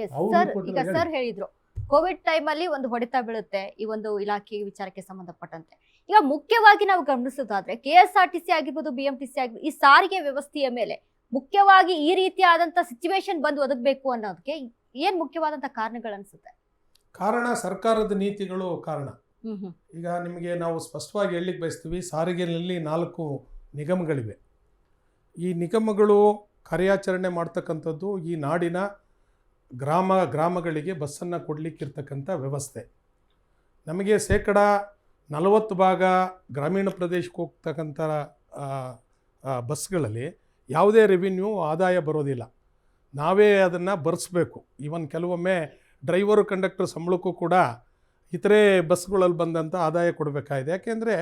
Sir, ಈಗ sir ಹೇಳಿದ್ರು Covid time ಅಲ್ಲಿ ಒಂದು ಹೊಡೆತ ಬೀಳುತ್ತೆ ಈ ಒಂದು ಇಲಾಖೆ ವಿಚಾರಕ್ಕೆ ಸಂಬಂಧಪಟ್ಟಂತೆ. ಈಗ ಮುಖ್ಯವಾಗಿ ನಾವು ಗಮನಿಸೋದಾದ್ರೆ KSRTC ಆಗಿರ್ಬೋದು, BMTC ಆಗಿರ್ಬೋದು, ಈ ಸಾರಿಗೆ ವ್ಯವಸ್ಥೆಯ ಮೇಲೆ ಮುಖ್ಯವಾಗಿ ಈ ರೀತಿಯಾದಂತ ಸಿಚುವೇಶನ್ ಬಂದು ಒದಗಬೇಕು ಅನ್ನೋದಕ್ಕೆ ಏನ್ ಮುಖ್ಯವಾದಂತ ಕಾರಣಗಳು ಅನ್ಸುತ್ತೆ? ಕಾರಣ ಸರ್ಕಾರದ ನೀತಿಗಳು ಕಾರಣ. ಈಗ ನಿಮಗೆ ನಾವು ಸ್ಪಷ್ಟವಾಗಿ ಹೇಳಲಿಕ್ಕೆ ಬಯಸ್ತೀವಿ, ಸಾರಿಗೆಯಲ್ಲಿ 4 ನಿಗಮಗಳಿವೆ. ಈ ನಿಗಮಗಳು ಕಾರ್ಯಾಚರಣೆ ಮಾಡ್ತಕ್ಕಂಥದ್ದು ಈ ನಾಡಿನ ಗ್ರಾಮಗಳಿಗೆ ಬಸ್ಸನ್ನು ಕೊಡಲಿಕ್ಕಿರ್ತಕ್ಕಂಥ ವ್ಯವಸ್ಥೆ. ನಮಗೆ 40% ಗ್ರಾಮೀಣ ಪ್ರದೇಶಕ್ಕೆ ಹೋಗ್ತಕ್ಕಂಥ ಬಸ್ಗಳಲ್ಲಿ ಯಾವುದೇ ರೆವಿನ್ಯೂ ಆದಾಯ ಬರೋದಿಲ್ಲ. ನಾವೇ ಅದನ್ನು ಭರಿಸ್ಬೇಕು. ಈವನ್ ಕೆಲವೊಮ್ಮೆ ಡ್ರೈವರು ಕಂಡಕ್ಟರ್ ಸಂಬಳಕ್ಕೂ ಕೂಡ ಇತರೆ ಬಸ್ಗಳಲ್ಲಿ ಬಂದಂಥ ಆದಾಯ ಕೊಡಬೇಕಾಗಿದೆ. ಯಾಕೆಂದರೆ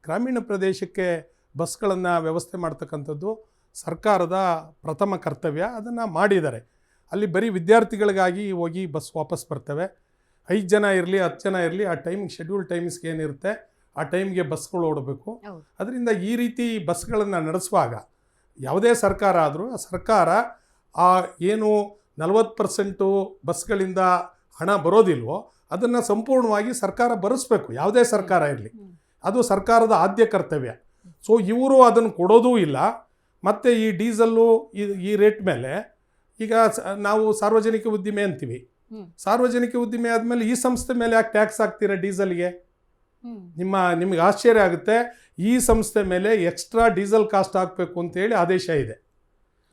ಗ್ರಾಮೀಣ ಪ್ರದೇಶಕ್ಕೆ ಬಸ್ಗಳನ್ನು ವ್ಯವಸ್ಥೆ ಮಾಡ್ತಕ್ಕಂಥದ್ದು ಸರ್ಕಾರದ ಪ್ರಥಮ ಕರ್ತವ್ಯ. ಅದನ್ನು ಮಾಡಿದ್ದಾರೆ. ಅಲ್ಲಿ ಬರೀ ವಿದ್ಯಾರ್ಥಿಗಳಿಗಾಗಿ ಹೋಗಿ ಬಸ್ ವಾಪಸ್ ಬರ್ತವೆ. 5 ಜನ ಇರಲಿ 10 ಜನ ಇರಲಿ, ಆ ಟೈಮಿಗೆ ಶೆಡ್ಯೂಲ್ ಟೈಮ್ಸ್ಗೆ ಏನಿರುತ್ತೆ ಆ ಟೈಮ್ಗೆ ಬಸ್ಗಳು ಓಡಬೇಕು. ಅದರಿಂದ ಈ ರೀತಿ ಬಸ್ಗಳನ್ನು ನಡೆಸುವಾಗ ಯಾವುದೇ ಸರ್ಕಾರ ಆದರೂ ಆ ಸರ್ಕಾರ ಏನು 40% ಬಸ್ಗಳಿಂದ ಹಣ ಬರೋದಿಲ್ವೋ ಅದನ್ನು ಸಂಪೂರ್ಣವಾಗಿ ಸರ್ಕಾರ ಭರಿಸ್ಬೇಕು. ಯಾವುದೇ ಸರ್ಕಾರ ಇರಲಿ, ಅದು ಸರ್ಕಾರದ ಆದ್ಯ ಕರ್ತವ್ಯ. ಸೊ ಇವರು ಅದನ್ನು ಕೊಡೋದೂ ಇಲ್ಲ. ಮತ್ತು ಈ ಡೀಸಲ್ಲು ಈ ರೇಟ್ ಮೇಲೆ ಈಗ ನಾವು ಸಾರ್ವಜನಿಕ ಉದ್ದಿಮೆ ಅಂತೀವಿ. ಸಾರ್ವಜನಿಕ ಉದ್ದಿಮೆ ಆದಮೇಲೆ ಈ ಸಂಸ್ಥೆ ಮೇಲೆ ಯಾಕೆ ಟ್ಯಾಕ್ಸ್ ಹಾಕ್ತೀರಾ ಡೀಸಲ್ಗೆ? ನಿಮಗೆ ಆಶ್ಚರ್ಯ ಆಗುತ್ತೆ. ಈ ಸಂಸ್ಥೆ ಮೇಲೆ ಎಕ್ಸ್ಟ್ರಾ ಡೀಸೆಲ್ ಕಾಸ್ಟ್ ಹಾಕಬೇಕು ಅಂತೇಳಿ ಆದೇಶ ಇದೆ.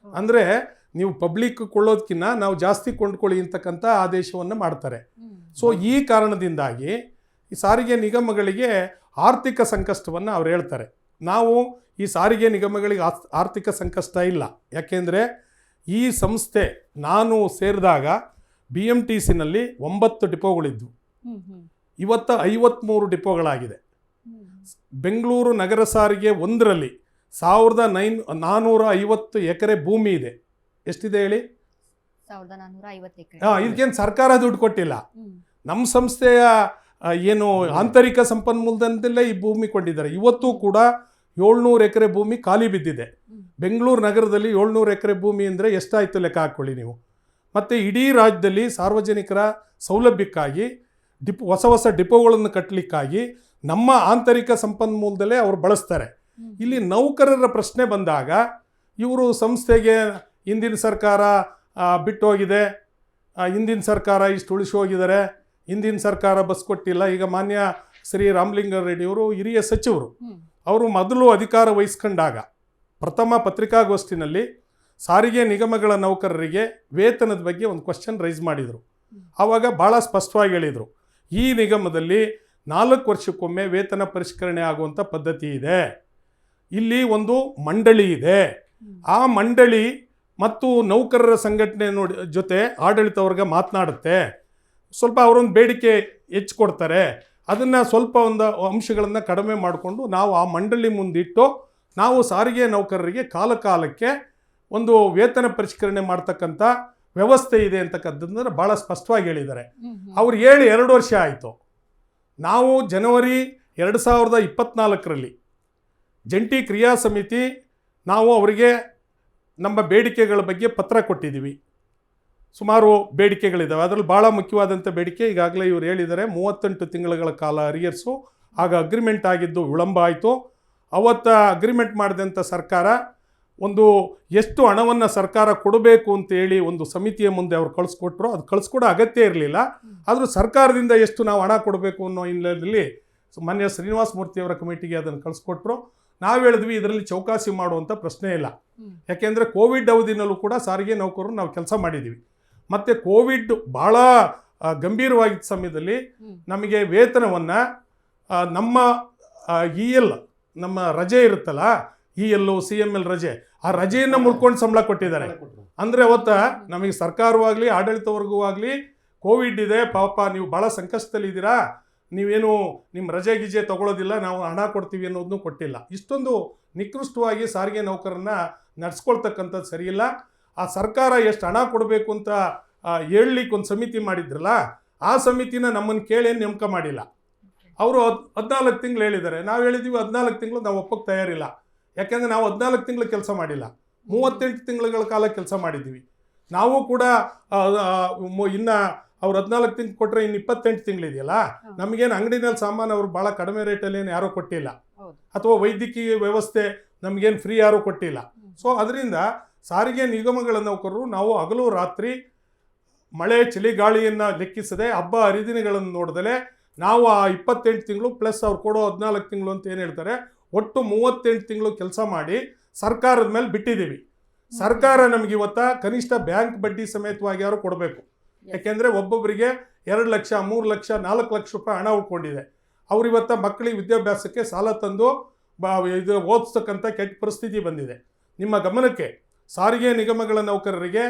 ಅಂದರೆ ನೀವು ಪಬ್ಲಿಕ್ ಕೊಳ್ಳೋದಕ್ಕಿಂತ ನಾವು ಜಾಸ್ತಿ ಕೊಂಡ್ಕೊಳ್ಳಿ ಅಂತಕ್ಕಂಥ ಆದೇಶವನ್ನು ಮಾಡ್ತಾರೆ. ಸೊ ಈ ಕಾರಣದಿಂದಾಗಿ ಈ ಸಾರಿಗೆ ನಿಗಮಗಳಿಗೆ ಆರ್ಥಿಕ ಸಂಕಷ್ಟವನ್ನು ಅವ್ರು ಹೇಳ್ತಾರೆ. ನಾವು ಈ ಸಾರಿಗೆ ನಿಗಮಗಳಿಗೆ ಆರ್ಥಿಕ ಸಂಕಷ್ಟ ಇಲ್ಲ. ಯಾಕೆಂದರೆ ಈ ಸಂಸ್ಥೆ ನಾನು ಸೇರಿದಾಗ BMTCನಲ್ಲಿ 9 ಡಿಪೋಗಳಿದ್ವು. ಇವತ್ತು 53 ಡಿಪೋಗಳಾಗಿದೆ. ಬೆಂಗಳೂರು ನಗರ ಸಾರಿಗೆ 1ರಲ್ಲಿ 1450 ಎಕರೆ ಭೂಮಿ ಇದೆ. ಎಷ್ಟಿದೆ ಹೇಳಿ? 1450 ಎಕರೆ. ಇದಕ್ಕೇನು ಸರ್ಕಾರ ದುಡ್ಡು ಕೊಟ್ಟಿಲ್ಲ. ನಮ್ಮ ಸಂಸ್ಥೆಯ ಏನು ಆಂತರಿಕ ಸಂಪನ್ಮೂಲದಿಂದಲೇ ಈ ಭೂಮಿ ಕೊಂಡಿದ್ದಾರೆ. ಇವತ್ತು ಕೂಡ 700 ಎಕರೆ ಭೂಮಿ ಖಾಲಿ ಬಿದ್ದಿದೆ. ಬೆಂಗಳೂರು ನಗರದಲ್ಲಿ 700 ಎಕರೆ ಭೂಮಿ ಅಂದರೆ ಎಷ್ಟಾಯಿತು ಲೆಕ್ಕ ಹಾಕ್ಕೊಳ್ಳಿ ನೀವು. ಮತ್ತು ಇಡೀ ರಾಜ್ಯದಲ್ಲಿ ಸಾರ್ವಜನಿಕರ ಸೌಲಭ್ಯಕ್ಕಾಗಿ ಹೊಸ ಡಿಪೋಗಳನ್ನು ಕಟ್ಟಲಿಕ್ಕಾಗಿ ನಮ್ಮ ಆಂತರಿಕ ಸಂಪನ್ಮೂಲದಲ್ಲೇ ಅವರು ಬಳಸ್ತಾರೆ. ಇಲ್ಲಿ ನೌಕರರ ಪ್ರಶ್ನೆ ಬಂದಾಗ ಇವರು ಸಂಸ್ಥೆಗೆ ಹಿಂದಿನ ಸರ್ಕಾರ ಬಿಟ್ಟು ಹೋಗಿದೆ, ಹಿಂದಿನ ಸರ್ಕಾರ ಇಷ್ಟು ಉಳಿಸಿ ಹೋಗಿದ್ದಾರೆ, ಹಿಂದಿನ ಸರ್ಕಾರ ಬಸ್ ಕೊಟ್ಟಿಲ್ಲ. ಈಗ ಮಾನ್ಯ ಶ್ರೀ ರಾಮಲಿಂಗಾರೆಡ್ಡಿಯವರು ಹಿರಿಯ ಸಚಿವರು, ಅವರು ಮೊದಲು ಅಧಿಕಾರ ವಹಿಸ್ಕೊಂಡಾಗ ಪ್ರಥಮ ಪತ್ರಿಕಾಗೋಷ್ಠಿನಲ್ಲಿ ಸಾರಿಗೆ ನಿಗಮಗಳ ನೌಕರರಿಗೆ ವೇತನದ ಬಗ್ಗೆ ಒಂದು ಕ್ವಶನ್ ರೈಸ್ ಮಾಡಿದರು. ಆವಾಗ ಭಾಳ ಸ್ಪಷ್ಟವಾಗಿ ಹೇಳಿದರು, ಈ ನಿಗಮದಲ್ಲಿ 4 ವರ್ಷಕ್ಕೊಮ್ಮೆ ವೇತನ ಪರಿಷ್ಕರಣೆ ಆಗುವಂಥ ಪದ್ಧತಿ ಇದೆ. ಇಲ್ಲಿ ಒಂದು ಮಂಡಳಿ ಇದೆ. ಆ ಮಂಡಳಿ ಮತ್ತು ನೌಕರರ ಸಂಘಟನೆ ಜೊತೆ ಆಡಳಿತ ವರ್ಗ ಮಾತನಾಡುತ್ತೆ. ಸ್ವಲ್ಪ ಅವರೊಂದು ಬೇಡಿಕೆ ಹೆಚ್ಚು ಕೊಡ್ತಾರೆ. ಅದನ್ನು ಸ್ವಲ್ಪ ಒಂದು ಅಂಶಗಳನ್ನು ಕಡಿಮೆ ಮಾಡಿಕೊಂಡು ನಾವು ಆ ಮಂಡಳಿ ಮುಂದಿಟ್ಟು ನಾವು ಸಾರಿಗೆ ನೌಕರರಿಗೆ ಕಾಲಕ್ಕೆ ಒಂದು ವೇತನ ಪರಿಷ್ಕರಣೆ ಮಾಡ್ತಕ್ಕಂಥ ವ್ಯವಸ್ಥೆ ಇದೆ ಅಂತಕ್ಕಂಥದ್ದನ್ನು ಭಾಳ ಸ್ಪಷ್ಟವಾಗಿ ಹೇಳಿದ್ದಾರೆ. ಅವ್ರು ಹೇಳಿ 2 ವರ್ಷ ಆಯಿತು. ನಾವು ಜನವರಿ 2024ರಲ್ಲಿ ಜಂಟಿ ಕ್ರಿಯಾ ಸಮಿತಿ ನಾವು ಅವರಿಗೆ ನಮ್ಮ ಬೇಡಿಕೆಗಳ ಬಗ್ಗೆ ಪತ್ರ ಕೊಟ್ಟಿದ್ದೀವಿ. ಸುಮಾರು ಬೇಡಿಕೆಗಳಿದ್ದಾವೆ. ಅದರಲ್ಲಿ ಭಾಳ ಮುಖ್ಯವಾದಂಥ ಬೇಡಿಕೆ ಈಗಾಗಲೇ ಇವರು ಹೇಳಿದ್ದಾರೆ, 38 ತಿಂಗಳ ಕಾಲ ಅರಿಯರ್ಸು. ಆಗ ಅಗ್ರಿಮೆಂಟ್ ಆಗಿದ್ದು ವಿಳಂಬ ಆಯಿತು. ಅವತ್ತು ಅಗ್ರಿಮೆಂಟ್ ಮಾಡಿದಂಥ ಸರ್ಕಾರ ಒಂದು ಎಷ್ಟು ಹಣವನ್ನು ಸರ್ಕಾರ ಕೊಡಬೇಕು ಅಂತೇಳಿ ಒಂದು ಸಮಿತಿಯ ಮುಂದೆ ಅವ್ರು ಕಳಿಸ್ಕೊಟ್ರು. ಅದು ಕಳಿಸ್ಕೊಡೋ ಅಗತ್ಯ ಇರಲಿಲ್ಲ. ಆದರೂ ಸರ್ಕಾರದಿಂದ ಎಷ್ಟು ನಾವು ಹಣ ಕೊಡಬೇಕು ಅನ್ನೋ ಹಿನ್ನೆಲೆಯಲ್ಲಿ ಮಾನ್ಯ ಶ್ರೀನಿವಾಸ ಮೂರ್ತಿಯವರ ಕಮಿಟಿಗೆ ಅದನ್ನು ಕಳಿಸ್ಕೊಟ್ರು. ನಾವು ಹೇಳಿದ್ವಿ ಇದರಲ್ಲಿ ಚೌಕಾಸಿ ಮಾಡುವಂಥ ಪ್ರಶ್ನೆ ಇಲ್ಲ. ಯಾಕೆಂದರೆ ಕೋವಿಡ್ ಅವಧಿನಲ್ಲೂ ಕೂಡ ಸಾರಿಗೆ ನೌಕರರು ನಾವು ಕೆಲಸ ಮಾಡಿದ್ದೀವಿ. ಮತ್ತು ಕೋವಿಡ್ ಭಾಳ ಗಂಭೀರವಾಗಿದ್ದ ಸಮಯದಲ್ಲಿ ನಮಗೆ ವೇತನವನ್ನು ನಮ್ಮ EL ನಮ್ಮ ರಜೆ ಇರುತ್ತಲ್ಲ, EL CML ರಜೆ, ಆ ರಜೆಯನ್ನು ಮುಳ್ಕೊಂಡು ಸಂಬಳ ಕೊಟ್ಟಿದ್ದಾರೆ. ಅಂದರೆ ಅವತ್ತು ನಮಗೆ ಸರ್ಕಾರವಾಗಲಿ ಆಡಳಿತ ವರ್ಗವಾಗಲಿ ಕೋವಿಡ್ ಇದೆ, ಪಾಪ ನೀವು ಭಾಳ ಸಂಕಷ್ಟದಲ್ಲಿದ್ದೀರಾ, ನೀವೇನು ನಿಮ್ಮ ರಜೆ ಗಿಜೆ ತೊಗೊಳೋದಿಲ್ಲ, ನಾವು ಹಣ ಕೊಡ್ತೀವಿ ಅನ್ನೋದನ್ನು ಕೊಟ್ಟಿಲ್ಲ. ಇಷ್ಟೊಂದು ನಿಕೃಷ್ಟವಾಗಿ ಸಾರಿಗೆ ನೌಕರನ್ನ ನಡೆಸ್ಕೊಳ್ತಕ್ಕಂಥದ್ದು ಸರಿಯಿಲ್ಲ. ಆ ಸರ್ಕಾರ ಎಷ್ಟು ಹಣ ಕೊಡಬೇಕು ಅಂತ ಹೇಳಲಿಕ್ಕೆ ಒಂದು ಸಮಿತಿ ಮಾಡಿದ್ರಲ್ಲ, ಆ ಸಮಿತಿನ ನಮ್ಮನ್ನು ಕೇಳಿ ನೇಮಕ ಮಾಡಿಲ್ಲ. ಅವರು 14 ತಿಂಗಳು ಹೇಳಿದ್ದಾರೆ. ನಾವು ಹೇಳಿದ್ದೀವಿ 14 ತಿಂಗಳು ನಾವು ಒಪ್ಪಕ್ಕೆ ತಯಾರಿಲ್ಲ. ಯಾಕೆಂದರೆ ನಾವು 14 ತಿಂಗಳು ಕೆಲಸ ಮಾಡಿಲ್ಲ, 38 ತಿಂಗಳ ಕಾಲ ಕೆಲಸ ಮಾಡಿದ್ದೀವಿ. ನಾವು ಕೂಡ ಇನ್ನ ಅವ್ರು 14 ತಿಂಗಳು ಕೊಟ್ಟರೆ ಇನ್ನು 28 ತಿಂಗಳಿದೆಯಲ್ಲ, ನಮಗೇನು ಅಂಗಡಿನಲ್ಲಿ ಸಾಮಾನು ಅವ್ರು ಭಾಳ ಕಡಿಮೆ ರೇಟಲ್ಲಿ ಏನು ಯಾರೂ ಕೊಟ್ಟಿಲ್ಲ, ಅಥವಾ ವೈದ್ಯಕೀಯ ವ್ಯವಸ್ಥೆ ನಮಗೇನು ಫ್ರೀ ಯಾರೂ ಕೊಟ್ಟಿಲ್ಲ. ಸೊ ಅದರಿಂದ ಸಾರಿಗೆ ನಿಗಮಗಳ ನೌಕರರು ನಾವು ಹಗಲು ರಾತ್ರಿ ಮಳೆ ಚಳಿ ಗಾಳಿಯನ್ನು ಲೆಕ್ಕಿಸದೆ ಹಬ್ಬ ಹರಿದಿನಗಳನ್ನು ನೋಡಿದಲೆ ನಾವು ಆ 28 ತಿಂಗಳು ಪ್ಲಸ್ ಅವ್ರು ಕೊಡೋ 14 ತಿಂಗಳು ಅಂತ ಏನು ಹೇಳ್ತಾರೆ, ಒಟ್ಟು 38 ತಿಂಗಳು ಕೆಲಸ ಮಾಡಿ ಸರ್ಕಾರದ ಮೇಲೆ ಬಿಟ್ಟಿದ್ದೀವಿ. ಸರ್ಕಾರ ನಮ್ಗೆ ಇವತ್ತ ಕನಿಷ್ಠ ಬ್ಯಾಂಕ್ ಬಡ್ಡಿ ಸಮೇತವಾಗಿ ಯಾರು ಕೊಡಬೇಕು. ಯಾಕೆಂದರೆ ಒಬ್ಬೊಬ್ಬರಿಗೆ 2 ಲಕ್ಷ 3 ಲಕ್ಷ 4 ಲಕ್ಷ ರೂಪಾಯಿ ಹಣ ಉಳ್ಕೊಂಡಿದೆ. ಅವ್ರು ಇವತ್ತ ಮಕ್ಕಳಿಗೆ ವಿದ್ಯಾಭ್ಯಾಸಕ್ಕೆ ಸಾಲ ತಂದು ಇದು ಓದಿಸ್ತಕ್ಕಂಥ ಕೆಟ್ಟ ಪರಿಸ್ಥಿತಿ ಬಂದಿದೆ. ನಿಮ್ಮ ಗಮನಕ್ಕೆ ಸಾರಿಗೆ ನಿಗಮಗಳ ನೌಕರರಿಗೆ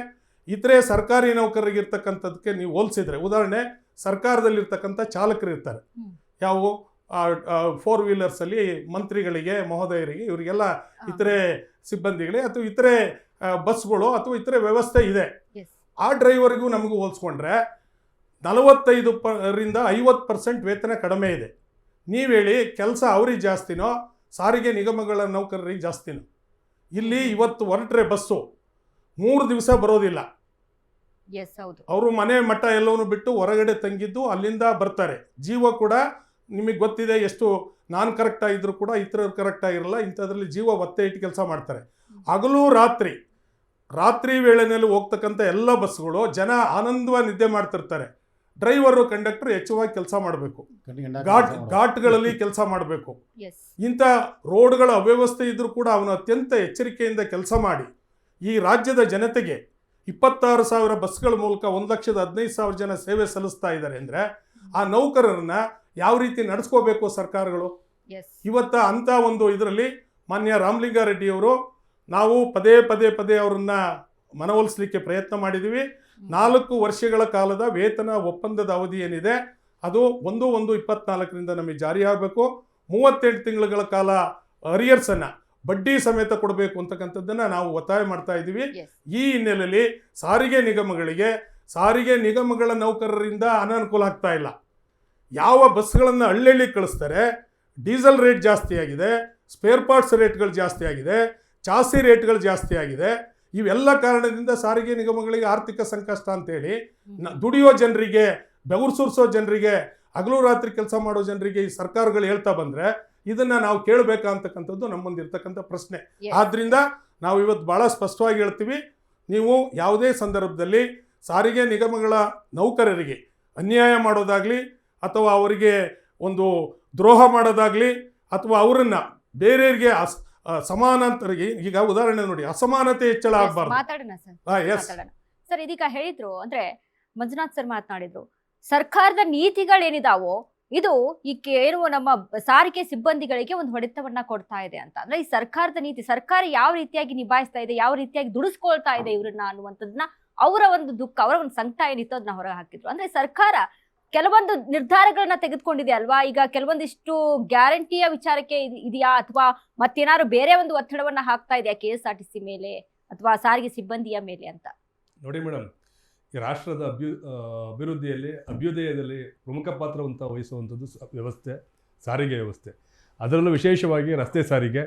ಇತರೆ ಸರ್ಕಾರಿ ನೌಕರರಿಗೆ ಇರ್ತಕ್ಕಂಥದ್ದಕ್ಕೆ ನೀವು ಹೋಲಿಸಿದ್ರೆ, ಉದಾಹರಣೆ ಸರ್ಕಾರದಲ್ಲಿರ್ತಕ್ಕಂಥ ಚಾಲಕರು ಇರ್ತಾರೆ, ಯಾವ 4 ವೀಲರ್ಸಲ್ಲಿ ಮಂತ್ರಿಗಳಿಗೆ ಮಹೋದಯರಿಗೆ ಇವರಿಗೆಲ್ಲ ಇತರೆ ಸಿಬ್ಬಂದಿಗಳಿಗೆ ಅಥವಾ ಇತರೆ ಬಸ್ಗಳು ಅಥವಾ ಇತರೆ ವ್ಯವಸ್ಥೆ ಇದೆ. ಆ ಡ್ರೈವರ್ಗೂ ನಮಗೂ ಹೋಲಿಸ್ಕೊಂಡ್ರೆ 45% 50% ವೇತನ ಕಡಿಮೆ ಇದೆ. ನೀವು ಹೇಳಿ ಕೆಲಸ ಅವ್ರಿಗೆ ಜಾಸ್ತಿನೋ ಸಾರಿಗೆ ನಿಗಮಗಳ ನೌಕರರಿಗೆ ಜಾಸ್ತಿನೋ? ಇಲ್ಲಿ ಇವತ್ತು ಹೊರಟ್ರೆ ಬಸ್ಸು 3 ದಿವಸ ಬರೋದಿಲ್ಲ. ಅವರು ಮನೆ ಮಠ ಎಲ್ಲವನ್ನೂ ಬಿಟ್ಟು ಹೊರಗಡೆ ತಂಗಿದ್ದು ಅಲ್ಲಿಂದ ಬರ್ತಾರೆ. ಜೀವ ಕೂಡ ನಿಮಗೆ ಗೊತ್ತಿದೆ, ಎಷ್ಟು ನಾನು ಕರೆಕ್ಟ್ ಆಗಿದ್ರು ಕೂಡ ಇತರರು ಕರೆಕ್ಟ್ ಆಗಿರಲ್ಲ. ಇಂಥದ್ರಲ್ಲಿ ಜೀವ ಒತ್ತೆ ಇಟ್ಟು ಕೆಲಸ ಮಾಡ್ತಾರೆ. ಹಗಲು ರಾತ್ರಿ ವೇಳೆನಲ್ಲಿ ಹೋಗ್ತಕ್ಕಂಥ ಎಲ್ಲ ಬಸ್ಗಳು ಜನ ಆನಂದವಾಗಿ ನಿದ್ದೆ ಮಾಡ್ತಿರ್ತಾರೆ. ಡ್ರೈವರು ಕಂಡಕ್ಟರ್ ಹೆಚ್ಚುವಾಗಿ ಕೆಲಸ ಮಾಡಬೇಕು, ಘಾಟ್ಗಳಲ್ಲಿ ಕೆಲಸ ಮಾಡಬೇಕು. ಇಂಥ ರೋಡ್ಗಳ ಅವ್ಯವಸ್ಥೆ ಇದ್ರೂ ಕೂಡ ಅವನು ಅತ್ಯಂತ ಎಚ್ಚರಿಕೆಯಿಂದ ಕೆಲಸ ಮಾಡಿ ಈ ರಾಜ್ಯದ ಜನತೆಗೆ 26,000 ಬಸ್ಗಳ ಮೂಲಕ 1,15,000 ಜನ ಸೇವೆ ಸಲ್ಲಿಸ್ತಾ ಇದ್ದಾರೆ. ಅಂದರೆ ಆ ನೌಕರರನ್ನ ಯಾವ ರೀತಿ ನಡೆಸ್ಕೋಬೇಕು ಸರ್ಕಾರಗಳು? ಇವತ್ತ ಅಂಥ ಒಂದು ಇದರಲ್ಲಿ ಮಾನ್ಯ ರಾಮಲಿಂಗಾರೆಡ್ಡಿಯವರು ನಾವು ಪದೇ ಅವರನ್ನ ಮನವೊಲಿಸಲಿಕ್ಕೆ ಪ್ರಯತ್ನ ಮಾಡಿದ್ದೀವಿ. 4 ವರ್ಷಗಳ ಕಾಲದ ವೇತನ ಒಪ್ಪಂದದ ಅವಧಿ ಏನಿದೆ ಅದು 1/1/24ರಿಂದ ನಮಗೆ ಜಾರಿಯಾಗಬೇಕು. 38 ತಿಂಗಳ ಕಾಲ ಅರಿಯರ್ಸನ್ನು ಬಡ್ಡಿ ಸಮೇತ ಕೊಡಬೇಕು ಅಂತಕ್ಕಂಥದ್ದನ್ನು ನಾವು ಒತ್ತಾಯ ಮಾಡ್ತಾ ಇದ್ದೀವಿ. ಈ ಹಿನ್ನೆಲೆಯಲ್ಲಿ ಸಾರಿಗೆ ನಿಗಮಗಳ ನೌಕರರಿಂದ ಅನಾನುಕೂಲ ಆಗ್ತಾ ಇಲ್ಲ. ಯಾವ ಬಸ್ಗಳನ್ನು ಹಳ್ಳಿ ಕಳಿಸ್ತಾರೆ, ಡೀಸೆಲ್ ರೇಟ್ ಜಾಸ್ತಿ ಆಗಿದೆ, ಸ್ಪೇರ್ ಪಾರ್ಟ್ಸ್ ರೇಟ್ಗಳು ಜಾಸ್ತಿ ಆಗಿದೆ, ಚಾಸಿ ರೇಟ್ಗಳು ಜಾಸ್ತಿ ಆಗಿದೆ. ಇವೆಲ್ಲ ಕಾರಣದಿಂದ ಸಾರಿಗೆ ನಿಗಮಗಳಿಗೆ ಆರ್ಥಿಕ ಸಂಕಷ್ಟ ಅಂತೇಳಿ ದುಡಿಯೋ ಜನರಿಗೆ, ಬೆವರು ಸುರಿಸೋ ಜನರಿಗೆ, ಹಗಲು ರಾತ್ರಿ ಕೆಲಸ ಮಾಡೋ ಜನರಿಗೆ ಈ ಸರ್ಕಾರಗಳು ಹೇಳ್ತಾ ಬಂದರೆ ಇದನ್ನು ನಾವು ಕೇಳಬೇಕಾ ಅಂತಕ್ಕಂಥದ್ದು ನಮ್ಮೊಂದಿರ್ತಕ್ಕಂಥ ಪ್ರಶ್ನೆ. ಆದ್ದರಿಂದ ನಾವು ಇವತ್ತು ಭಾಳ ಸ್ಪಷ್ಟವಾಗಿ ಹೇಳ್ತೀವಿ, ನೀವು ಯಾವುದೇ ಸಂದರ್ಭದಲ್ಲಿ ಸಾರಿಗೆ ನಿಗಮಗಳ ನೌಕರರಿಗೆ ಅನ್ಯಾಯ ಮಾಡೋದಾಗಲಿ ಅಥವಾ ಅವರಿಗೆ ಒಂದು ದ್ರೋಹ ಮಾಡೋದಾಗಲಿ ಅಥವಾ ಅವರನ್ನು ಬೇರೆಯವರಿಗೆ ಸಮಾನಾಂತರಿಗೆ, ಈಗ ಉದಾಹರಣೆ ನೋಡಿ, ಅಸಮಾನತೆ ಹೆಚ್ಚಳ ಆಗಬಾರ್ದು. ಸರ್ ಇದೀಗ ಹೇಳಿದ್ರು ಅಂದ್ರೆ ಮಂಜುನಾಥ್ ಸರ್ ಮಾತನಾಡಿದ್ರು, ಸರ್ಕಾರದ ನೀತಿಗಳೇನಿದಾವೋ ಇದು ಏನು ನಮ್ಮ ಸಾರಿಗೆ ಸಿಬ್ಬಂದಿಗಳಿಗೆ ಒಂದು ಹೊಡೆತವನ್ನ ಕೊಡ್ತಾ ಇದೆ ಅಂತ. ಅಂದ್ರೆ ಈ ಸರ್ಕಾರದ ನೀತಿ, ಸರ್ಕಾರ ಯಾವ ರೀತಿಯಾಗಿ ನಿಭಾಯಿಸ್ತಾ ಇದೆ, ಯಾವ ರೀತಿಯಾಗಿ ದುಡಿಸ್ಕೊಳ್ತಾ ಇದೆ ಇವ್ರನ್ನ ಅನ್ನುವಂಥದ್ದನ್ನ ಅವರ ಒಂದು ದುಃಖ, ಅವರ ಒಂದು ಸಂಕಟ ಏನಿತ್ತು ಅದನ್ನ ಹೊರಗೆ ಹಾಕಿದ್ರು. ಅಂದ್ರೆ ಸರ್ಕಾರ ಕೆಲವೊಂದು ನಿರ್ಧಾರಗಳನ್ನ ತೆಗೆದುಕೊಂಡಿದೆ ಅಲ್ವಾ. ಈಗ ಕೆಲವೊಂದಿಷ್ಟು ಗ್ಯಾರಂಟಿಯ ವಿಚಾರಕ್ಕೆ ಇದೆಯಾ ಅಥವಾ ಮತ್ತೇನಾದ್ರು ಬೇರೆ ಒಂದು ಒತ್ತಡವನ್ನ ಹಾಕ್ತಾ ಇದೆಯಾ KSRTC ಮೇಲೆ ಅಥವಾ ಸಾರಿಗೆ ಸಿಬ್ಬಂದಿಯ ಮೇಲೆ ಅಂತ? ನೋಡಿ ಮೇಡಮ್, ಈ ರಾಷ್ಟ್ರದ ಅಭಿವೃದ್ಧಿಯಲ್ಲಿ ಅಭ್ಯುದಯದಲ್ಲಿ ಪ್ರಮುಖ ಪಾತ್ರವಂತ ವಹಿಸುವಂಥದ್ದು ವ್ಯವಸ್ಥೆ, ಸಾರಿಗೆ ವ್ಯವಸ್ಥೆ. ಅದರಲ್ಲೂ ವಿಶೇಷವಾಗಿ ರಸ್ತೆ ಸಾರಿಗೆ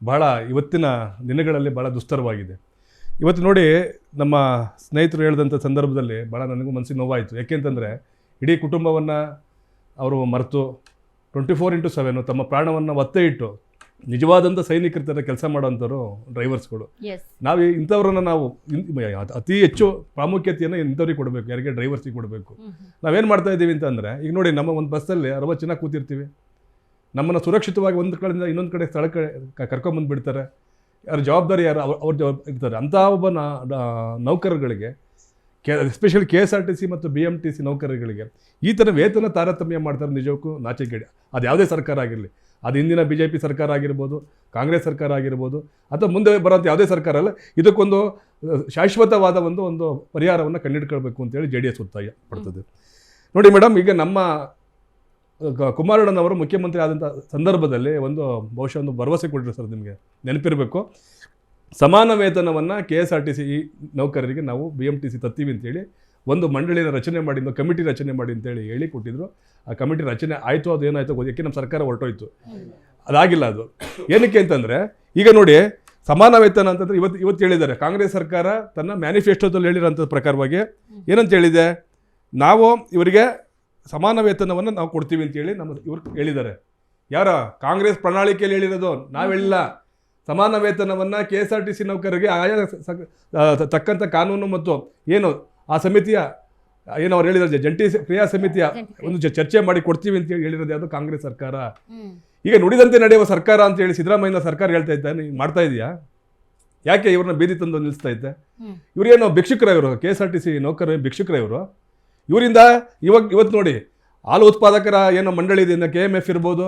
ಭಾಳ ಇವತ್ತಿನ ದಿನಗಳಲ್ಲಿ ಭಾಳ ದುಸ್ತರವಾಗಿದೆ. ಇವತ್ತು ನೋಡಿ, ನಮ್ಮ ಸ್ನೇಹಿತರು ಹೇಳಿದಂಥ ಸಂದರ್ಭದಲ್ಲಿ ಭಾಳ ನನಗೂ ಮನಸ್ಸಿಗೆ ನೋವಾಯಿತು. ಯಾಕೆಂತಂದರೆ ಇಡೀ ಕುಟುಂಬವನ್ನು ಅವರು ಮರೆತು 24/7 ತಮ್ಮ ಪ್ರಾಣವನ್ನು ಒತ್ತೆ ಇಟ್ಟು ನಿಜವಾದಂಥ ಸೈನಿಕರ ಥರ ಕೆಲಸ ಮಾಡೋವಂಥವ್ರು ಡ್ರೈವರ್ಸ್ಗಳು. ನಾವು ಇಂಥವ್ರನ್ನ ನಾವು ಅತಿ ಹೆಚ್ಚು ಪ್ರಾಮುಖ್ಯತೆಯನ್ನು ಇಂಥವ್ರಿಗೆ ಕೊಡಬೇಕು, ಯಾರಿಗೆ ಡ್ರೈವರ್ಸಿಗೆ ಕೊಡಬೇಕು. ನಾವೇನು ಮಾಡ್ತಾ ಇದ್ದೀವಿ ಅಂತಂದರೆ, ಈಗ ನೋಡಿ, ನಮ್ಮ ಒಂದು ಬಸ್ಸಲ್ಲಿ 60 ಜನ ಕೂತಿರ್ತೀವಿ, ನಮ್ಮನ್ನು ಸುರಕ್ಷಿತವಾಗಿ ಒಂದು ಕಡೆಯಿಂದ ಇನ್ನೊಂದು ಕಡೆ ಸ್ಥಳಕ್ಕೆ ಕರ್ಕೊಂಬಂದುಬಿಡ್ತಾರೆ. ಯಾರ ಜವಾಬ್ದಾರಿ ಯಾರು ಅವ್ರ ಇರ್ತಾರೆ. ಅಂಥ ಒಬ್ಬ ನೌಕರಗಳಿಗೆ, ಎಸ್ಪೆಷಲಿ KSRTC ಮತ್ತು BMTC ನೌಕರರಿಗೆ ಈ ಥರ ವೇತನ ತಾರತಮ್ಯ ಮಾಡ್ತಾರೆ. ನಿಜಕ್ಕೂ ನಾಚಿಕೆಗೇಡು. ಅದು ಯಾವುದೇ ಸರ್ಕಾರ ಆಗಿರಲಿ, ಅದು ಹಿಂದಿನ BJP ಸರ್ಕಾರ ಆಗಿರ್ಬೋದು, ಕಾಂಗ್ರೆಸ್ ಸರ್ಕಾರ ಆಗಿರ್ಬೋದು, ಅಥವಾ ಮುಂದೆ ಬರೋಂಥ ಯಾವುದೇ ಸರ್ಕಾರ ಅಲ್ಲ, ಇದಕ್ಕೊಂದು ಶಾಶ್ವತವಾದ ಒಂದು ಪರಿಹಾರವನ್ನು ಕಂಡುಹಿಡ್ಕೊಳ್ಬೇಕು ಅಂತೇಳಿ JDS ಒತ್ತಾಯ ಪಡ್ತದೆ. ನೋಡಿ ಮೇಡಮ್, ಈಗ ನಮ್ಮ ಕುಮಾರಣ್ಣನವರು ಮುಖ್ಯಮಂತ್ರಿ ಆದಂಥ ಸಂದರ್ಭದಲ್ಲಿ ಬಹುಶಃ ಒಂದು ಭರವಸೆ ಕೊಟ್ಟರು ಸರ್, ನಿಮಗೆ ನೆನಪಿರಬೇಕು. ಸಮಾನ ವೇತನವನ್ನು KSRTC ನೌಕರರಿಗೆ ನಾವು BMTC ತತ್ತೀವಿ ಅಂತೇಳಿ ಒಂದು ಮಂಡಳಿನ ರಚನೆ ಮಾಡಿ, ಒಂದು ಕಮಿಟಿ ರಚನೆ ಮಾಡಿ ಅಂತೇಳಿ ಹೇಳಿ ಕೊಟ್ಟಿದ್ರು. ಆ ಕಮಿಟಿ ರಚನೆ ಆಯಿತು, ಅದೇನಾಯಿತು ಯಾಕೆ ನಮ್ಮ ಸರ್ಕಾರ ಹೊರಟೋಯ್ತು, ಅದಾಗಿಲ್ಲ. ಅದು ಏನಕ್ಕೆ ಅಂತಂದರೆ, ಈಗ ನೋಡಿ, ಸಮಾನ ವೇತನ ಅಂತಂದ್ರೆ ಇವತ್ತು ಹೇಳಿದ್ದಾರೆ ಕಾಂಗ್ರೆಸ್ ಸರ್ಕಾರ ತನ್ನ ಮ್ಯಾನಿಫೆಸ್ಟೋದಲ್ಲಿ ಹೇಳಿರೋಂಥ ಪ್ರಕಾರವಾಗಿ ಏನಂತ ಹೇಳಿದೆ, ನಾವು ಇವರಿಗೆ ಸಮಾನ ವೇತನವನ್ನು ನಾವು ಕೊಡ್ತೀವಿ ಅಂತೇಳಿ ಇವ್ರು ಹೇಳಿದ್ದಾರೆ. ಯಾರ ಕಾಂಗ್ರೆಸ್ ಪ್ರಣಾಳಿಕೆಯಲ್ಲಿ ಹೇಳಿರೋದು, ನಾವು ಹೇಳಿಲ್ಲ. ಸಮಾನ ವೇತನವನ್ನು KSRTC ನೌಕರರಿಗೆ ಆಯಾ ತಕ್ಕಂಥ ಕಾನೂನು ಮತ್ತು ಏನು ಆ ಸಮಿತಿಯ ಏನು ಅವ್ರು ಹೇಳಿದ್ದಾರೆ ಜಂಟಿ ಕ್ರಿಯಾ ಸಮಿತಿಯ ಒಂದು ಚರ್ಚೆ ಮಾಡಿ ಕೊಡ್ತೀವಿ ಅಂತ ಹೇಳಿರೋದು ಯಾವುದು ಕಾಂಗ್ರೆಸ್ ಸರ್ಕಾರ. ಈಗ ನುಡಿದಂತೆ ನಡೆಯುವ ಸರ್ಕಾರ ಅಂತ ಹೇಳಿ ಸಿದ್ದರಾಮಯ್ಯ ಸರ್ಕಾರ ಹೇಳ್ತಾ ಇದ್ದ, ನೀನು ಮಾಡ್ತಾ ಇದೆಯಾ? ಯಾಕೆ ಇವ್ರನ್ನ ಬೀದಿ ತಂದು ನಿಲ್ಲಿಸ್ತಾ ಇದ್ದೆ? ಇವ್ರೇನು ಭಿಕ್ಷುಕರ ಇವರು, KSRTC ನೌಕರ ಭಿಕ್ಷುಕರ ಇವರು. ಇವರಿಂದ ಇವತ್ತು ನೋಡಿ, ಹಾಲು ಉತ್ಪಾದಕರ ಏನೋ ಮಂಡಳಿ ಇದೆಯಿಂದ KMF ಇರ್ಬೋದು,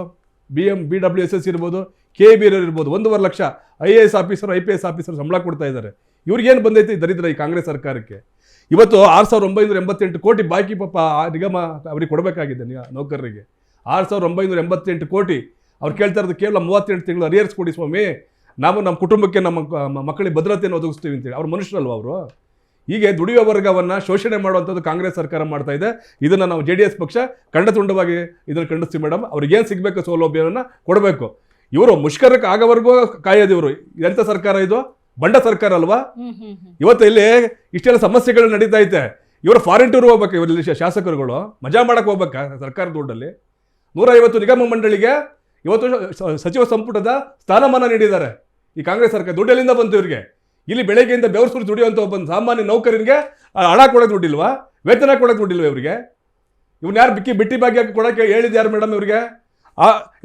BWSS ಇರ್ಬೋದು, KB ಇರ್ಬೋದು, 1.5 lakh IAS officer IPS officer ಸಂಬಳ ಕೊಡ್ತಾ ಇದ್ದಾರೆ. ಇವ್ರಿಗೇನು ಬಂದೈತಿ ದರಿದ್ರ ಈ ಕಾಂಗ್ರೆಸ್ ಸರ್ಕಾರಕ್ಕೆ? ಇವತ್ತು 6,988 ಕೋಟಿ ಬಾಕಿ ಪಾಪ ನಿಗಮ ಅವ್ರಿಗೆ ಕೊಡಬೇಕಾಗಿದೆ ನೌಕರರಿಗೆ. 6,988 ಕೋಟಿ ಅವ್ರು ಕೇಳ್ತಾ ಇರೋದು ಕೇವಲ 38 ತಿಂಗಳು ಅರಿಯರ್ಸ್ ಕೊಡಿ ಸ್ವಾಮಿ, ನಾವು ನಮ್ಮ ಕುಟುಂಬಕ್ಕೆ ನಮ್ಮ ಮಕ್ಕಳಿಗೆ ಭದ್ರತೆಯನ್ನು ಒದಗಿಸ್ತೀವಿ ಅಂತೇಳಿ. ಅವ್ರು ಮನುಷ್ಯರಲ್ವ ಅವರು? ಹೀಗೆ ದುಡಿಯುವ ವರ್ಗವನ್ನು ಶೋಷಣೆ ಮಾಡುವಂಥದ್ದು ಕಾಂಗ್ರೆಸ್ ಸರ್ಕಾರ ಮಾಡ್ತಾ ಇದೆ. ಇದನ್ನು ನಾವು JDS ಪಕ್ಷ ಖಂಡತುಂಡವಾಗಿ ಇದನ್ನು ಖಂಡಿಸ್ತೀವಿ ಮೇಡಮ್. ಅವ್ರಿಗೇನು ಸಿಗಬೇಕು ಸೌಲಭ್ಯವನ್ನು ಕೊಡಬೇಕು. ಇವರು ಮುಷ್ಕರಕ್ಕೆ ಆಗೋವರೆಗೂ ಕಾಯೋದು. ಇವರು ಎಂಥ ಸರ್ಕಾರ ಇದು? ಬಂಡ ಸರ್ಕಾರ ಅಲ್ವಾ? ಇವತ್ತು ಇಲ್ಲಿ ಇಷ್ಟೆಲ್ಲ ಸಮಸ್ಯೆಗಳು ನಡೀತಾ ಐತೆ. ಇವರು ಫಾರಿನ್ ಟೂರ್ ಹೋಗ್ಬೇಕು, ಇವರಲ್ಲಿ ಶಾಸಕರುಗಳು ಮಜಾ ಮಾಡಕ್ಕೆ ಹೋಗ್ಬೇಕಾ ಸರ್ಕಾರ ದುಡ್ಡಲ್ಲಿ? 150 ನಿಗಮ ಮಂಡಳಿಗೆ ಇವತ್ತು ಸಚಿವ ಸಂಪುಟದ ಸ್ಥಾನಮಾನ ನೀಡಿದ್ದಾರೆ ಈ ಕಾಂಗ್ರೆಸ್ ಸರ್ಕಾರ. ದುಡ್ಡೆಲ್ಲಿಂದ ಬಂತು ಇವ್ರಿಗೆ? ಇಲ್ಲಿ ಬೆಳಗ್ಗೆಯಿಂದ ಬೆವರು ಸುರಿ ದುಡಿಯುವಂಥ ಒಬ್ಬ ಸಾಮಾನ್ಯ ನೌಕರನಿಗೆ ಹಣ ಕೊಡೋಕೆ ದುಡ್ಡಿಲ್ವಾ? ವೇತನ ಕೊಡೋಕೆ ದುಡ್ಡಿಲ್ವಾ ಇವರಿಗೆ? ಇವ್ನು ಯಾರು ಬಿಟ್ಟಿ ಭಾಗ್ಯ ಕೊಡೋಕ್ಕೆ ಹೇಳಿದ್ದು ಯಾರು ಮೇಡಮ್ ಇವರಿಗೆ?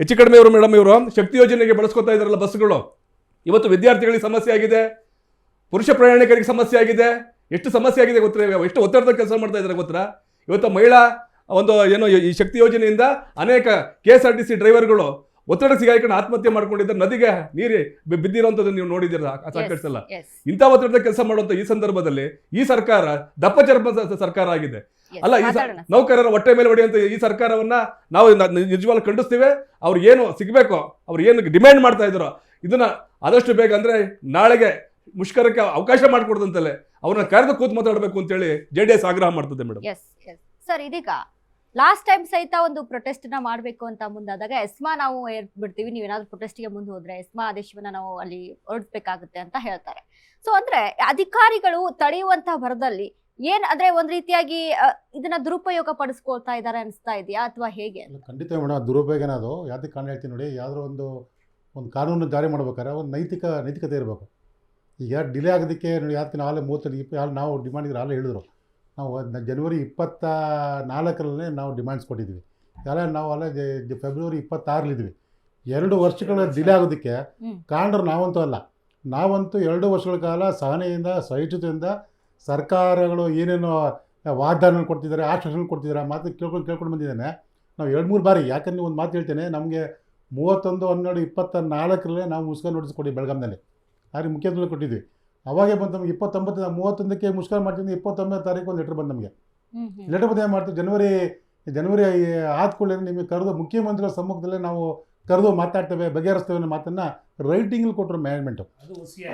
ಹೆಚ್ಚು ಕಡಿಮೆ ಇವರು ಮೇಡಮ್, ಇವರು ಶಕ್ತಿ ಯೋಜನೆಗೆ ಬಳಸ್ಕೊತಾ ಇದ್ದಾರಲ್ಲ ಬಸ್ಗಳು. ಇವತ್ತು ವಿದ್ಯಾರ್ಥಿಗಳಿಗೆ ಸಮಸ್ಯೆ ಆಗಿದೆ, ಪುರುಷ ಪ್ರಯಾಣಿಕರಿಗೆ ಸಮಸ್ಯೆ ಆಗಿದೆ. ಎಷ್ಟು ಸಮಸ್ಯೆ ಆಗಿದೆ ಗೊತ್ತಾ? ಎಷ್ಟು ಒತ್ತಡದ ಕೆಲಸ ಮಾಡ್ತಾ ಇದ್ದಾರೆ ಗೊತ್ತಾ? ಇವತ್ತು ಮಹಿಳಾ ಒಂದು ಏನೋ ಈ ಶಕ್ತಿ ಯೋಜನೆಯಿಂದ ಅನೇಕ KSRTC ಡ್ರೈವರ್ಗಳು ಒತ್ತಡ ಸಿಗಾಕೊಂಡು ಆತ್ಮಹತ್ಯೆ ಮಾಡ್ಕೊಂಡಿದ್ದಾರೆ, ನದಿಗೆ ನೀರು ಬಿದ್ದಿರೋಂಥದ್ದು ನೀವು ನೋಡಿದ್ದೀರ ಸಾಕಷ್ಟು ಸಲ. ಇಂಥ ಒತ್ತಡದ ಕೆಲಸ ಮಾಡುವಂಥ ಈ ಸಂದರ್ಭದಲ್ಲಿ ಈ ಸರ್ಕಾರ ದಪ್ಪಚರ್ಮ ಸರ್ಕಾರ ಆಗಿದೆ. ಅಲ್ಲ, ಈ ನೌಕರರ ಹೊಟ್ಟೆ ಮೇಲೆ ಹೊಡೆಯುವಂಥ ಈ ಸರ್ಕಾರವನ್ನ ನಾವು ನಿಜವಾಗ್ಲೂ ಖಂಡಿಸ್ತೀವಿ. ಅವ್ರು ಏನು ಸಿಗಬೇಕು, ಅವ್ರು ಏನು ಡಿಮ್ಯಾಂಡ್ ಮಾಡ್ತಾ ಇದ್ರು, ಇದನ್ನ ಆದಷ್ಟು ಬೇಗ ಅಂದ್ರೆ ನಾಳೆಗೆ ಮುಷ್ಕರಕ್ಕೆ ಅವಕಾಶ ಮಾಡಿಕೊಡ್ದಂತಲೇ ಅವ್ರನ್ನ ಕರೆದು ಕೂತ್ ಮಾತಾಡಬೇಕು ಅಂತೇಳಿ JDS ಆಗ್ರಹ ಮಾಡ್ತದೆ ಮೇಡಮ್. ಸರ್, ಇದೀಗ ಲಾಸ್ಟ್ ಟೈಮ್ ಸಹಿತ ಒಂದು ಪ್ರೊಟೆಸ್ಟ್ ನ ಮಾಡಬೇಕು ಅಂತ ಮುಂದಾದಾಗ ಎಸ್ಮಾ ನಾವು ಬಿಡ್ತೀವಿ, ನೀವೇನಾದ್ರೂ ಪ್ರೊಟೆಸ್ಟ್ಗೆ ಮುಂದೆ ಹೋದ್ರೆ ಎಸ್ಮಾ ಆದೇಶವನ್ನ ನಾವು ಅಲ್ಲಿ ಹೊರಡಿಸಬೇಕಾಗುತ್ತೆ ಅಂತ ಹೇಳ್ತಾರೆ. ಸೊ ಅಂದ್ರೆ ಅಧಿಕಾರಿಗಳು ತಡೆಯುವಂತಹ ಭರದಲ್ಲಿ ಏನ್ ಅಂದ್ರೆ ಒಂದ್ ರೀತಿಯಾಗಿ ಇದನ್ನ ದುರುಪಯೋಗ ಪಡಿಸ್ಕೊಳ್ತಾ ಇದಾರೆ ಅನಿಸ್ತಾ ಇದೆಯಾ ಅಥವಾ ಹೇಗೆ? ಖಂಡಿತ ಮೇಡಮ್, ದುರುಪಯೋಗನ ಅದು. ಯಾವ್ದಕ್ಕೆ ಕಾರಣ ಹೇಳ್ತೀನಿ ನೋಡಿ, ಯಾವ್ದಾದ್ರು ಒಂದು ಕಾನೂನು ಜಾರಿ ಮಾಡ್ಬೇಕಾದ್ರೆ ಒಂದು ನೈತಿಕತೆ ಇರಬೇಕು. ಈಗ ಡಿಲೇ ಆಗೋದಕ್ಕೆ ನೋಡಿ, ಯಾಕೆ ನಾಳೆ 30 ನಾವು ಡಿಮಾಂಡ್ ಇದ್ರೆ ಹಾಲು ಹೇಳಿದ್ರು. ನಾವು ಜನವರಿ 24ರಲ್ಲಿ ನಾವು ಡಿಮ್ಯಾಂಡ್ಸ್ ಕೊಟ್ಟಿದ್ವಿ. ನಾವು ಫೆಬ್ರವರಿ 26 2 ವರ್ಷಗಳ ಡಿಲೇ ಆಗೋದಕ್ಕೆ ಕಾರಣರು ನಾವಂತೂ ಅಲ್ಲ. ನಾವಂತೂ 2 ವರ್ಷಗಳ ಕಾಲ ಸಹನೆಯಿಂದ ಸಹಿಷ್ಣುತೆಯಿಂದ ಸರ್ಕಾರಗಳು ಏನೇನು ವಾಗ್ದಾನ ಕೊಡ್ತಿದ್ದಾರೆ, ಆಶ್ವಾಸನೆ ಕೊಡ್ತಿದ್ದಾರೆ, ಮಾತು ಕೇಳ್ಕೊಂಡು ಬಂದಿದ್ದೇನೆ. ನಾವು 2-3 ಬಾರಿ, ಯಾಕಂದ್ರೆ ಒಂದು ಮಾತು ಹೇಳ್ತೇನೆ, ನಮಗೆ 31/12/24 ನಾವು ಮುಷ್ಕರ ನೋಟಿಸ್ ಕೊಡಿ ಬೆಳಗಾಂನಲ್ಲಿ. ಆದರೆ ಮುಖ್ಯಮಂತ್ರಿಗಳು ಕೊಟ್ಟಿದ್ವಿ. ಅವಾಗೇ ಬಂದು ನಮಗೆ 31 ಮುಷ್ಕರ ಮಾಡ್ತಿದ್ದೆ. 29ನೇ ತಾರೀಕು ಒಂದು ಲೆಟ್ರ್ ಬಂದು ನಮಗೆ. ಲೆಟ್ರ್ ಬಂದು ಏನು ಮಾಡ್ತೀವಿ, ಜನವರಿ ಆದ ಕೂಡಲೇ ನಿಮಗೆ ಕರೆದು ಮುಖ್ಯಮಂತ್ರಿಗಳ ಸಮ್ಮುಖದಲ್ಲೇ ನಾವು ಕರೆದು ಮಾತಾಡ್ತೇವೆ, ಬಗೆಹರಿಸ್ತೇವೆ ಅನ್ನೋ ಮಾತನ್ನು ರೈಟಿಂಗಲ್ಲಿ ಕೊಟ್ಟರು ಮ್ಯಾನೇಜ್ಮೆಂಟು.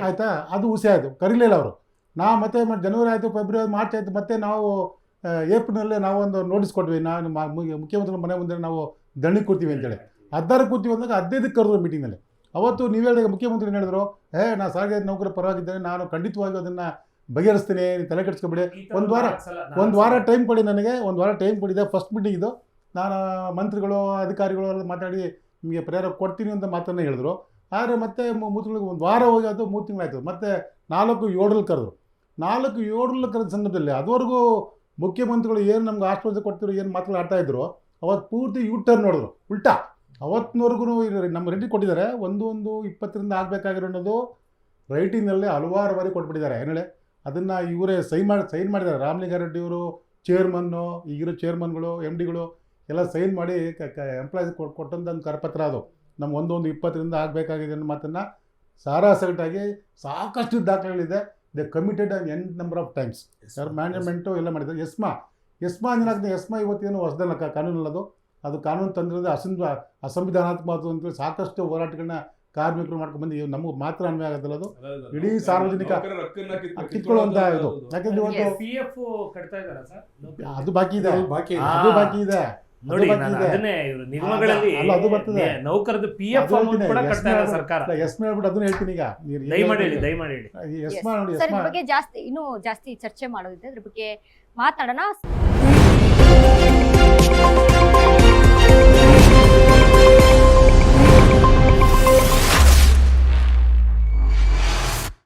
ಆಯಿತಾ? ಅದು ಹುಸಿ ಆಯಿತು, ಕರೀಲಿಲ್ಲ ಅವರು. ಮತ್ತೆ ಜನವರಿ ಆಯಿತು, ಫೆಬ್ರವರಿ, ಮಾರ್ಚ್ ಆಯಿತು. ಮತ್ತೆ ನಾವು ಏಪ್ರಿಲಲ್ಲೇ ನಾವು ಒಂದು ನೋಟಿಸ್ ಕೊಟ್ವಿ, ನಾನು ಮುಖ್ಯಮಂತ್ರಿಗಳ ಮನೆ ಮುಂದೆ ನಾವು ಧರಣಿ ಕೂರ್ತೀವಿ ಅಂತೇಳಿ. 16 ಕೂರ್ತೀವಿ ಅಂದಾಗ 15ಕ್ಕೆ ಕರೆದ್ರು ಮೀಟಿಂಗ್ನಲ್ಲಿ. ಅವತ್ತು ನೀವು ಹೇಳಿದಾಗ ಮುಖ್ಯಮಂತ್ರಿ ಹೇಳಿದ್ರು, ನಾನು ಸಾರಿಗೆ ನೌಕರ ಪರವಾಗಿದ್ದೇನೆ, ನಾನು ಖಂಡಿತವಾಗಿ ಅದನ್ನು ಬಗೆಹರಿಸ್ತೀನಿ, ನೀವು ತಲೆ ಕೆಡಿಸ್ಕೊಬೇಡಿ, ಒಂದು ವಾರ ಟೈಮ್ ಕೊಡಿ ನನಗೆ. ಒಂದು ವಾರ ಟೈಮ್ ಕೊಡಿದೆ. ಫಸ್ಟ್ ಮೀಟಿಂಗ್ ಇದು. ನಾನು ಮಂತ್ರಿಗಳು ಅಧಿಕಾರಿಗಳು ಎಲ್ಲ ಮಾತಾಡಿ ನಿಮಗೆ ಪರಿಹಾರ ಕೊಡ್ತೀನಿ ಅಂತ ಮಾತನ್ನು ಹೇಳಿದ್ರು. ಆದರೆ ಮತ್ತೆ 3 ತಿಂಗಳಿಗೆ ಒಂದು ವಾರ ಹೋಗಿ ಅದು 3 ತಿಂಗಳಾಯಿತು. ಮತ್ತು 4/7 ಕರೆದ್ರು. 4/7 ಕರೆದ ಸಂದರ್ಭದಲ್ಲಿ ಅದುವರೆಗೂ ಮುಖ್ಯಮಂತ್ರಿಗಳು ಏನು ನಮ್ಗೆ ಆಶ್ವಾಸನೆ ಕೊಡ್ತಿದ್ರು, ಏನು ಮಾತುಗಳು ಆಡ್ತಾಯಿದ್ರು, ಅವತ್ತು ಪೂರ್ತಿ ಟರ್ನ್ ನೋಡಿದ್ರು ಉಲ್ಟಾ. ಅವತ್ತಿನವರೆಗೂ ನಮ್ಮ ರೆಡಿ ಕೊಟ್ಟಿದ್ದಾರೆ. 1/1/20 ಆಗಬೇಕಾಗಿರೋ ಅನ್ನೋದು ರೈಟಿಂಗ್ನಲ್ಲಿ ಹಲವಾರು ಬಾರಿ ಕೊಟ್ಬಿಟ್ಟಿದ್ದಾರೆ. ಏನೇಳೆ ಅದನ್ನು ಇವರೇ ಸೈನ್ ಮಾಡಿದ್ದಾರೆ. ರಾಮಲಿಂಗಾರೆಡ್ಡಿ ಅವರು ಚೇರ್ಮನ್ನು, ಈಗಿರೋ ಚೇರ್ಮನ್ಗಳು, MDಗಳು ಎಲ್ಲ ಸೈನ್ ಮಾಡಿ ಎಂಪ್ಲಾಯೀಸ್ ಕೊಟ್ಟಂಥ ಒಂದು ಕರಪತ್ರ ಅದು. ನಮ್ಮ 1/1/20 ಆಗಬೇಕಾಗಿದೆ ಅನ್ನೋ ಮಾತನ್ನು ಸಾರಾಸಗಟಾಗಿ ಸಾಕಷ್ಟು ದಾಖಲೆಗಳಿದೆ. They committed n number of times. Sir management ಎಲ್ಲ ಮಾಡಿದ್ದಾರೆ. ಎಸ್ಮಾ ಏನಾಗ್ತದೆ, ಎಸ್ಮಾ ಇವತ್ತೇನು ಹೊಸದಲ್ಲ, ಕಾನೂನಲ್ಲದು. ಅದು ಕಾನೂನು ತಂದಿರೋದು ಅಸಂವಿಧಾನಾತ್ಮಕ ಅಂತೇಳಿ ಸಾಕಷ್ಟು ಹೋರಾಟಗಳನ್ನ ಕಾರ್ಮಿಕರು ಮಾಡ್ಕೊಂಡು ಬಂದು ನಮಗೆ ಮಾತ್ರ ಅನ್ವಯ ಆಗೋದಿಲ್ಲ. ಅದು ಇಡೀ ಸಾರ್ವಜನಿಕ ಕಿತ್ಕೊಳ್ಳುವಂಥ ಇದು. ಯಾಕಂದ್ರೆ ಇವತ್ತು ಅದು ಬಾಕಿ ಇದೆ. ನೋಡಿ ಅದು ನಾನು ಬರ್ತಿದೆ. ಅದನ್ನೇ ಇವರು ನಿಗಮಗಳಲ್ಲಿ ಅಲ್ಲ, ಅದು ಬರ್ತದೆ. ನೌಕರದ ಪಿ ಎಫ್ ಅದು ಅಮೌಂಟ್ ಕೂಡ ಹೇಳ್ತೀನಿ, ಕಟ್ತಾ ಇಲ್ಲ ಎಸ್ ಸರ್ಕಾರ. ಎಸ್ ಹೇಳ್ಬಿಟ್ಟು ಅದನ್ನ ಹೇಳ್ತೀನಿ ಈಗ ದಯಮಾಡಿ ಹೇಳಿ, ದಯಮಾಡಿ ಹೇಳಿ. ಎಸ್ ನೋಡಿ ಸರ್ ಎಸ್ ಇದ್ರ ಬಗ್ಗೆ ಜಾಸ್ತಿ ಇನ್ನೂ ಜಾಸ್ತಿ ಚರ್ಚೆ ಮಾಡೋದಿದೆ, ಅದ್ರ ಬಗ್ಗೆ ಮಾತಾಡೋಣ.